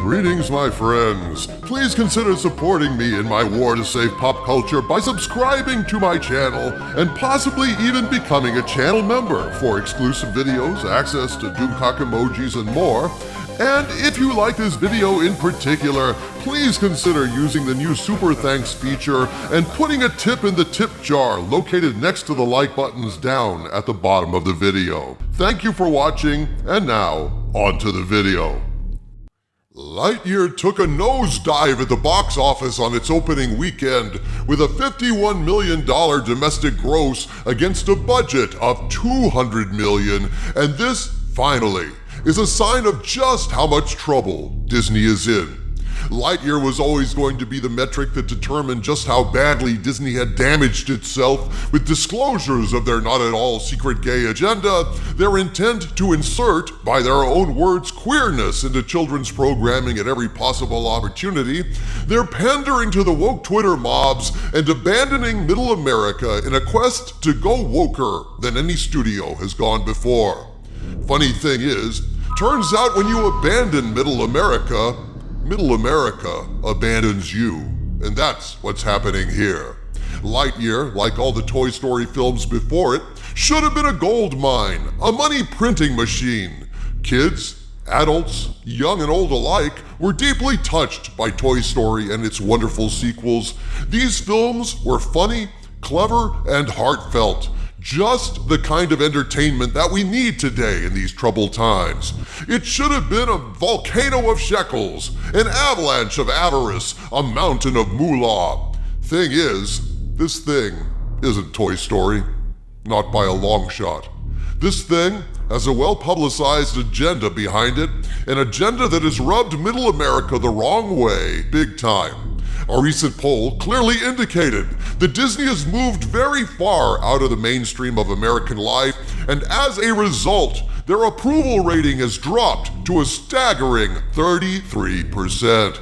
Greetings, my friends. Please consider supporting me in my war to save pop culture by subscribing to my channel and possibly even becoming a channel member for exclusive videos, access to Doomcock emojis, and more. And if you like this video in particular, please consider using the new Super Thanks feature and putting a tip in the tip jar located next to the like buttons down at the bottom of the video. Thank you for watching, and now, on to the video. Lightyear took a nosedive at the box office on its opening weekend with a $51 million domestic gross against a budget of $200 million, and this, finally, is a sign of just how much trouble Disney is in. Lightyear was always going to be the metric that determined just how badly Disney had damaged itself with disclosures of their not-at-all secret gay agenda, their intent to insert, by their own words, queerness into children's programming at every possible opportunity, their pandering to the woke Twitter mobs, and abandoning middle America in a quest to go woker than any studio has gone before. Funny thing is, turns out when you abandon Middle America abandons you. And that's what's happening here. Lightyear, like all the Toy Story films before it, should have been a gold mine, a money printing machine. Kids, adults, young and old alike, were deeply touched by Toy Story and its wonderful sequels. These films were funny, clever, and heartfelt. Just the kind of entertainment that we need today in these troubled times. It should have been a volcano of shekels, an avalanche of avarice, a mountain of moolah. Thing is, this thing isn't Toy Story. Not by a long shot. This thing has a well-publicized agenda behind it, an agenda that has rubbed Middle America the wrong way, big time. A recent poll clearly indicated that Disney has moved very far out of the mainstream of American life, and as a result, their approval rating has dropped to a staggering 33%.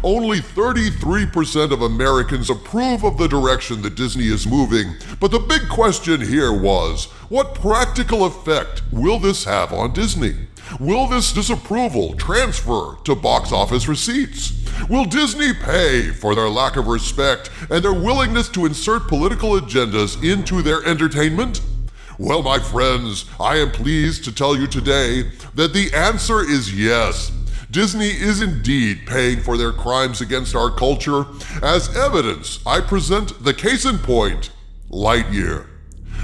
Only 33% of Americans approve of the direction that Disney is moving, but the big question here was, what practical effect will this have on Disney? Will this disapproval transfer to box office receipts? Will Disney pay for their lack of respect and their willingness to insert political agendas into their entertainment? Well, my friends, I am pleased to tell you today that the answer is yes. Disney is indeed paying for their crimes against our culture. As evidence, I present the case in point, Lightyear.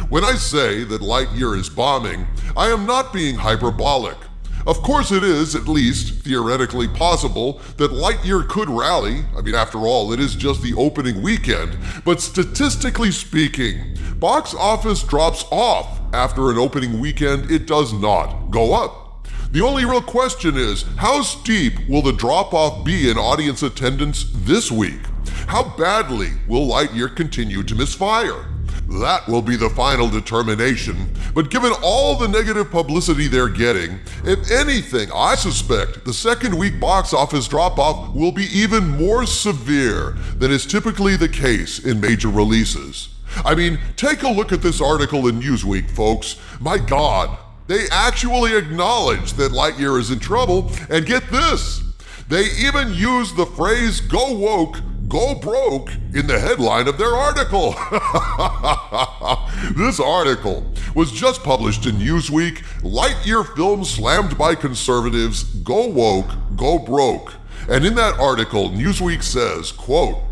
When I say that Lightyear is bombing, I am not being hyperbolic. Of course it is, at least theoretically possible, that Lightyear could rally. I mean, after all, it is just the opening weekend. But statistically speaking, box office drops off after an opening weekend. It does not go up. The only real question is, how steep will the drop-off be in audience attendance this week? How badly will Lightyear continue to misfire? That will be the final determination, but given all the negative publicity they're getting, if anything, I suspect the second week box office drop-off will be even more severe than is typically the case in major releases. I mean, take a look at this article in Newsweek, folks. My God, they actually acknowledge that Lightyear is in trouble, and get this, they even use the phrase "go woke, go broke" in the headline of their article. This article was just published in Newsweek. Lightyear film slammed by conservatives, go woke, go broke. And in that article, Newsweek says, quote,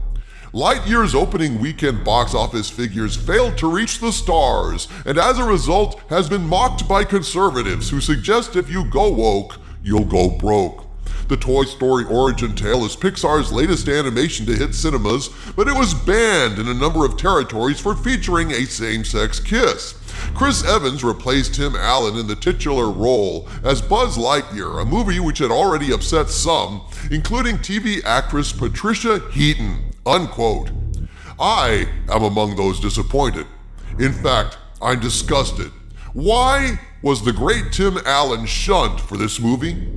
Lightyear's opening weekend box office figures failed to reach the stars, and as a result has been mocked by conservatives who suggest if you go woke, you'll go broke. The Toy Story origin tale is Pixar's latest animation to hit cinemas, but it was banned in a number of territories for featuring a same-sex kiss. Chris Evans replaced Tim Allen in the titular role as Buzz Lightyear, a movie which had already upset some, including TV actress Patricia Heaton, unquote. I am among those disappointed. In fact, I'm disgusted. Why was the great Tim Allen shunned for this movie?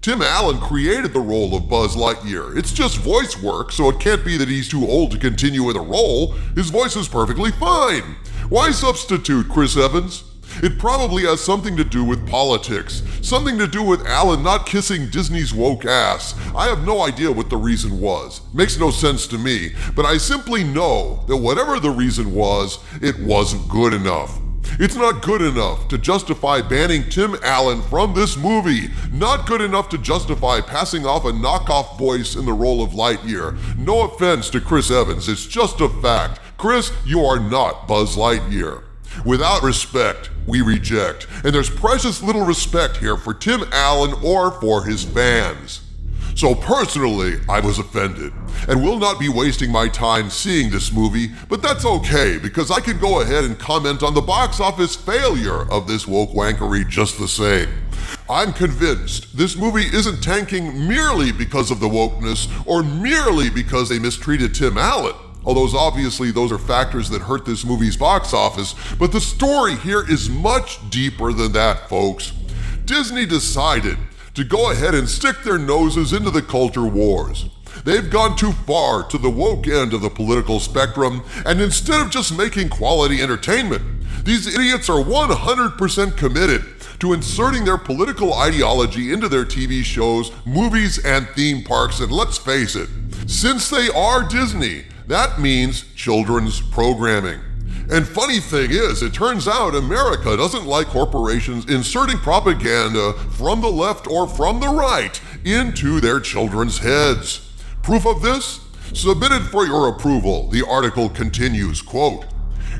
Tim Allen created the role of Buzz Lightyear. It's just voice work, so it can't be that he's too old to continue in the role. His voice is perfectly fine. Why substitute Chris Evans? It probably has something to do with politics, something to do with Alan not kissing Disney's woke ass. I have no idea what the reason was. Makes no sense to me, but I simply know that whatever the reason was, it wasn't good enough. It's not good enough to justify banning Tim Allen from this movie. Not good enough to justify passing off a knockoff voice in the role of Lightyear. No offense to Chris Evans, it's just a fact. Chris, you are not Buzz Lightyear. Without respect, we reject. And there's precious little respect here for Tim Allen or for his fans. So personally, I was offended and will not be wasting my time seeing this movie, but that's okay because I can go ahead and comment on the box office failure of this woke wankery just the same. I'm convinced this movie isn't tanking merely because of the wokeness or merely because they mistreated Tim Allen. Although obviously those are factors that hurt this movie's box office, but the story here is much deeper than that, folks. Disney decided to go ahead and stick their noses into the culture wars. They've gone too far to the woke end of the political spectrum, and instead of just making quality entertainment, these idiots are 100% committed to inserting their political ideology into their TV shows, movies, and theme parks. And let's face it, since they are Disney, that means children's programming. And funny thing is, it turns out America doesn't like corporations inserting propaganda from the left or from the right into their children's heads. Proof of this? Submitted for your approval, the article continues, quote,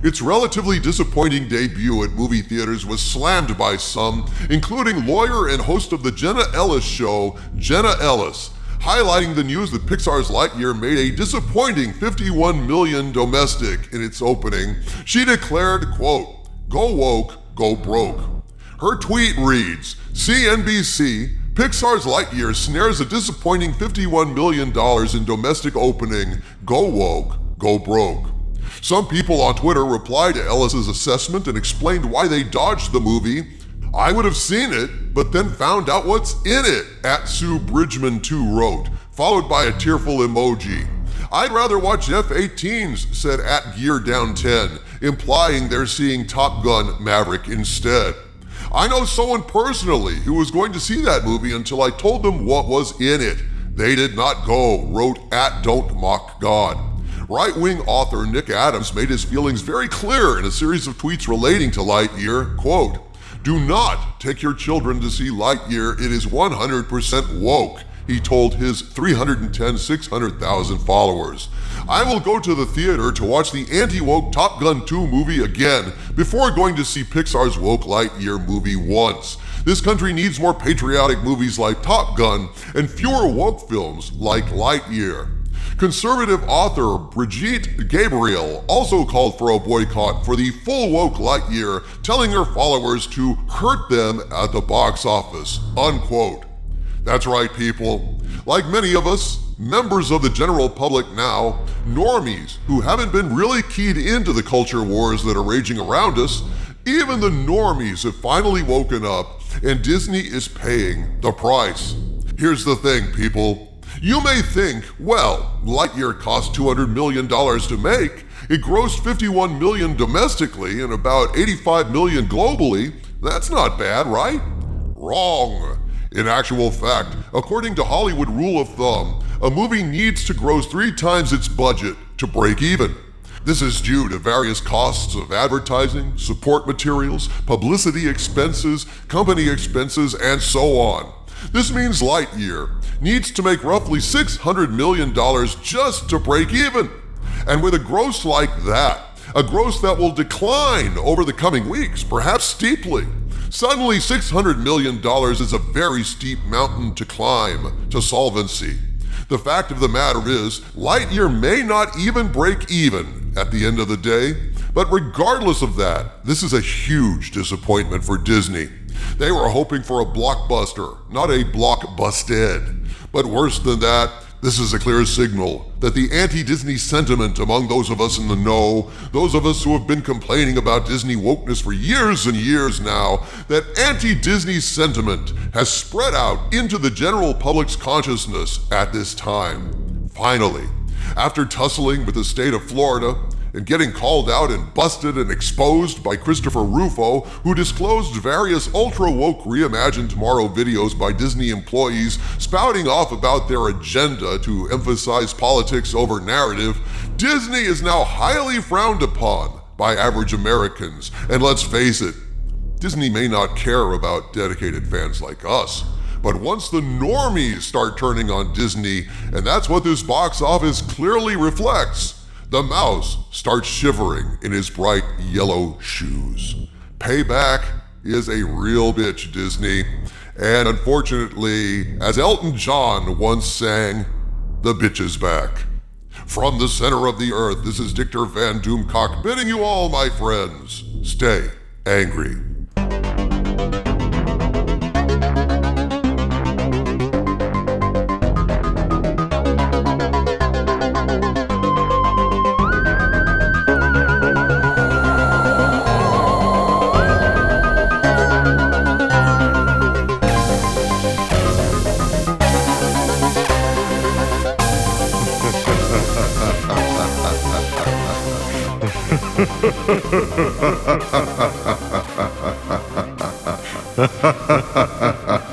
"Its relatively disappointing debut at movie theaters was slammed by some, including lawyer and host of the Jenna Ellis show, Jenna Ellis, highlighting the news that Pixar's Lightyear made a disappointing $51 million domestic in its opening. She declared, quote, 'Go woke, go broke.' Her tweet reads, CNBC, Pixar's Lightyear snares a disappointing $51 million in domestic opening. Go woke, go broke." Some people on Twitter replied to Ellis's assessment and explained why they dodged the movie. "I would have seen it, but then found out what's in it," at Sue Bridgman 2 wrote, followed by a tearful emoji. "I'd rather watch F-18s, said at Gear Down 10, implying they're seeing Top Gun Maverick instead. "I know someone personally who was going to see that movie until I told them what was in it. They did not go," wrote at Don't Mock God. Right-wing author Nick Adams made his feelings very clear in a series of tweets relating to Lightyear, quote, "Do not take your children to see Lightyear. It is 100% woke," he told his 600,000 followers. "I will go to the theater to watch the anti-woke Top Gun 2 movie again before going to see Pixar's woke Lightyear movie once. This country needs more patriotic movies like Top Gun and fewer woke films like Lightyear." Conservative author Brigitte Gabriel also called for a boycott for the full woke Lightyear, telling her followers to hurt them at the box office, unquote. That's right, people. Like many of us, members of the general public now, normies who haven't been really keyed into the culture wars that are raging around us, even the normies have finally woken up, and Disney is paying the price. Here's the thing, people. You may think, well, Lightyear cost $200 million to make. It grossed $51 million domestically and about $85 million globally. That's not bad, right? Wrong. In actual fact, according to Hollywood rule of thumb, a movie needs to gross 3 times its budget to break even. This is due to various costs of advertising, support materials, publicity expenses, company expenses, and so on. This means Lightyear needs to make roughly $600 million just to break even. And with a gross like that, a gross that will decline over the coming weeks, perhaps steeply, suddenly $600 million is a very steep mountain to climb to solvency. The fact of the matter is, Lightyear may not even break even at the end of the day, but regardless of that, this is a huge disappointment for Disney. They were hoping for a blockbuster, not a blockbusted. But worse than that, this is a clear signal that the anti-Disney sentiment among those of us in the know, those of us who have been complaining about Disney wokeness for years and years now, that anti-Disney sentiment has spread out into the general public's consciousness at this time. Finally, after tussling with the state of Florida, and getting called out and busted and exposed by Christopher Rufo, who disclosed various ultra-woke Reimagine Tomorrow videos by Disney employees spouting off about their agenda to emphasize politics over narrative, Disney is now highly frowned upon by average Americans. And let's face it, Disney may not care about dedicated fans like us, but once the normies start turning on Disney, and that's what this box office clearly reflects, the mouse starts shivering in his bright yellow shoes. Payback is a real bitch, Disney. And unfortunately, as Elton John once sang, the bitch is back. From the center of the earth, this is Dictor Van Doomcock bidding you all, my friends, stay angry. Ha ha ha ha ha ha.